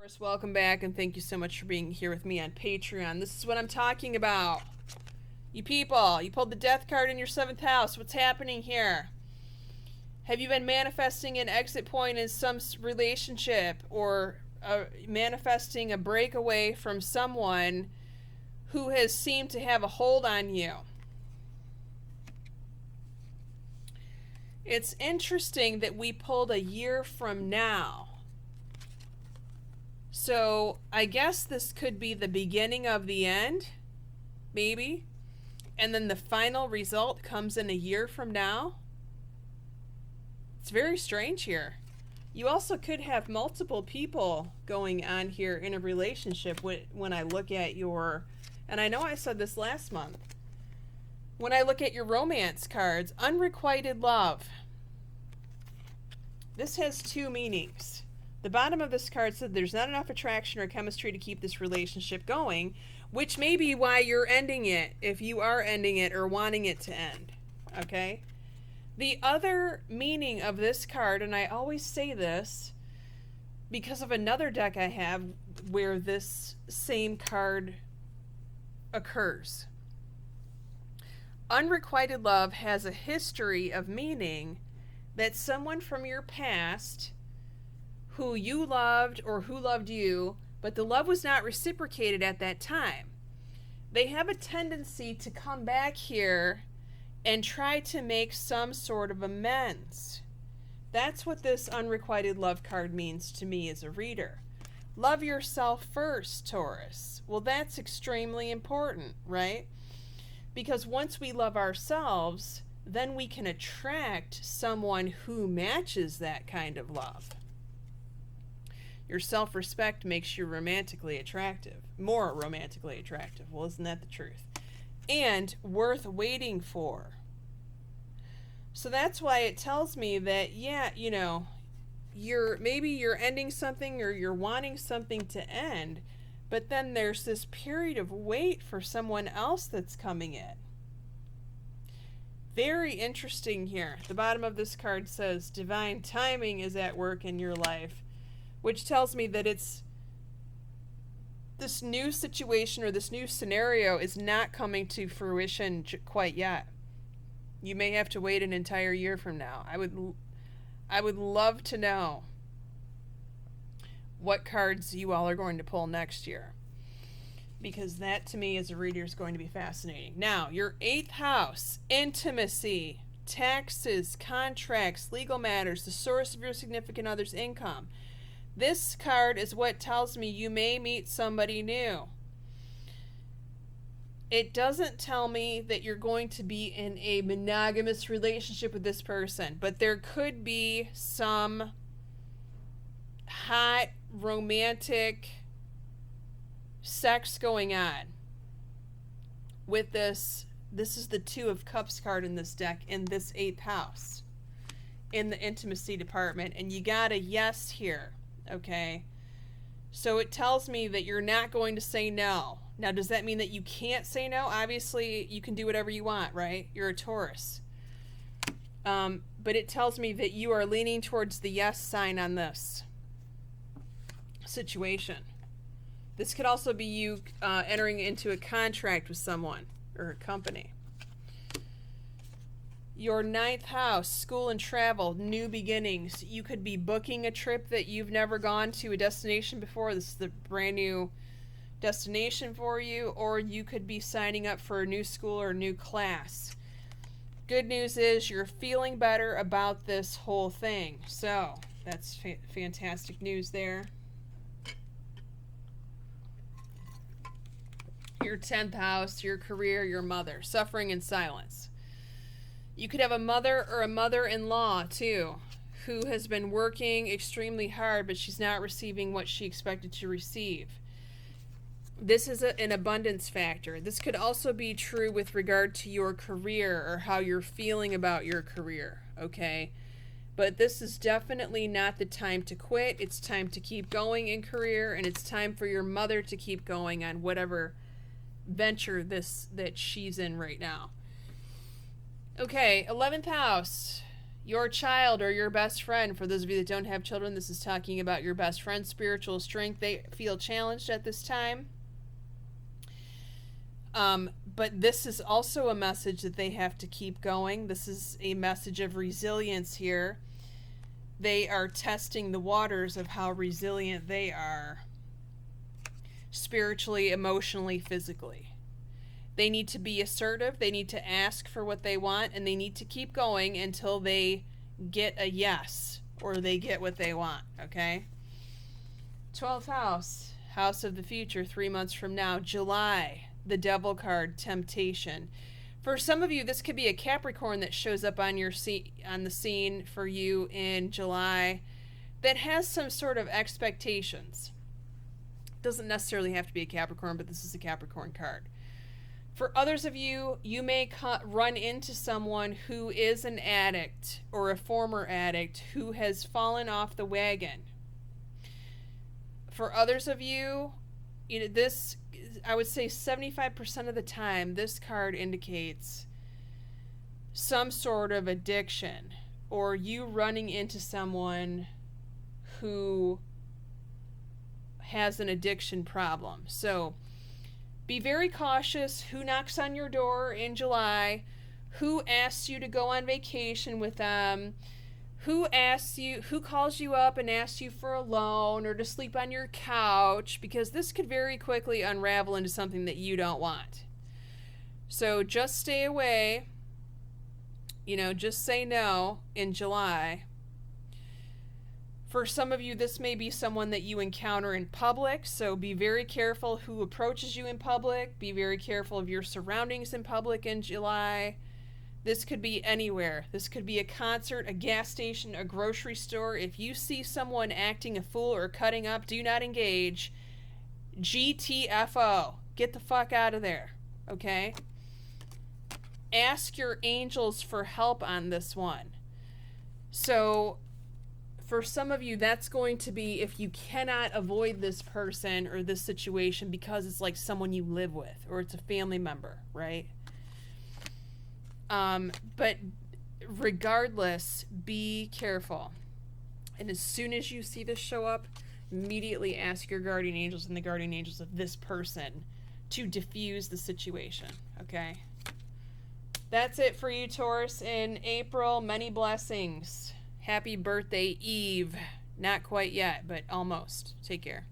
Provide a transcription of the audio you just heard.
Taurus, welcome back, and thank you so much for being here with me on Patreon. This is what I'm talking about. You people, you pulled the death card in your 7th house. What's happening here? Have you been manifesting an exit point in some relationship, or manifesting a breakaway from someone who has seemed to have a hold on you? It's interesting that we pulled a year from now. So I guess this could be the beginning of the end, maybe. And then the final result comes in a year from now. It's very strange here. You also could have multiple people going on here in a relationship when I look at your, and I know I said this last month, when I look at your romance cards, unrequited love. This has two meanings. The bottom of this card said there's not enough attraction or chemistry to keep this relationship going, which may be why you're ending it, if you are ending it or wanting it to end. Okay? The other meaning of this card, and I always say this because of another deck I have where this same card occurs. Unrequited love has a history of meaning that someone from your past who you loved or who loved you, but the love was not reciprocated at that time. They have a tendency to come back here and try to make some sort of amends. That's what this unrequited love card means to me as a reader. Love yourself first, Taurus. Well, that's extremely important, right? Because once we love ourselves, then we can attract someone who matches that kind of love. Your self-respect makes you romantically attractive, more romantically attractive. Well, isn't that the truth? And worth waiting for. So that's why it tells me that, yeah, you know, maybe you're ending something or you're wanting something to end, but then there's this period of wait for someone else that's coming in. Very interesting here. The bottom of this card says divine timing is at work in your life, which tells me that it's this new situation or this new scenario is not coming to fruition quite yet. You may have to wait an entire year from now. I would love to know what cards you all are going to pull next year, because that to me as a reader is going to be fascinating. Now, your 8th house, intimacy, taxes, contracts, legal matters, the source of your significant other's income. This card is what tells me you may meet somebody new. It doesn't tell me that you're going to be in a monogamous relationship with this person, but there could be some hot, romantic sex going on with this. This is the 2 of Cups card in this deck in this 8th house in the intimacy department, and you got a yes here. Okay, so it tells me that you're not going to say no. Now, does that mean that you can't say no? Obviously, you can do whatever you want, right? You're a Taurus. But it tells me that you are leaning towards the yes sign on this situation. This could also be you entering into a contract with someone or a company. Your 9th house, school and travel, new beginnings. You could be booking a trip that you've never gone to, a destination before. This is the brand new destination for you, or you could be signing up for a new school or a new class. Good news is you're feeling better about this whole thing. So that's fantastic news there. Your 10th house, your career, your mother, suffering in silence. You could have a mother or a mother-in-law, too, who has been working extremely hard, but she's not receiving what she expected to receive. This is an abundance factor. This could also be true with regard to your career or how you're feeling about your career, okay? But this is definitely not the time to quit. It's time to keep going in career, and it's time for your mother to keep going on whatever venture that she's in right now. Okay, 11th house. Your child or your best friend, for those of you that don't have children, this is talking about your best friend's spiritual strength. They feel challenged at this time. But this is also a message that they have to keep going. This is a message of resilience here. They are testing the waters of how resilient they are, spiritually, emotionally, physically. They need to be assertive, they need to ask for what they want, and they need to keep going until they get a yes, or they get what they want, okay? 12th house, house of the future, 3 months from now, July, the devil card, temptation. For some of you, this could be a Capricorn that shows up on on the scene for you in July that has some sort of expectations. Doesn't necessarily have to be a Capricorn, but this is a Capricorn card. For others of you, you may run into someone who is an addict or a former addict who has fallen off the wagon. For others of you, this, I would say 75% of the time, this card indicates some sort of addiction or you running into someone who has an addiction problem. So be very cautious who knocks on your door in July, who asks you to go on vacation with them, who calls you up and asks you for a loan or to sleep on your couch, because this could very quickly unravel into something that you don't want. So just stay away, just say no in July. For some of you, this may be someone that you encounter in public, so be very careful who approaches you in public. Be very careful of your surroundings in public in July. This could be anywhere. This could be a concert, a gas station, a grocery store. If you see someone acting a fool or cutting up, do not engage. GTFO. Get the fuck out of there, okay? Ask your angels for help on this one. So for some of you, that's going to be if you cannot avoid this person or this situation because it's like someone you live with or it's a family member, right? But regardless, be careful. And as soon as you see this show up, immediately ask your guardian angels and the guardian angels of this person to diffuse the situation, okay? That's it for you, Taurus, in April. Many blessings. Happy birthday, Eve. Not quite yet, but almost. Take care.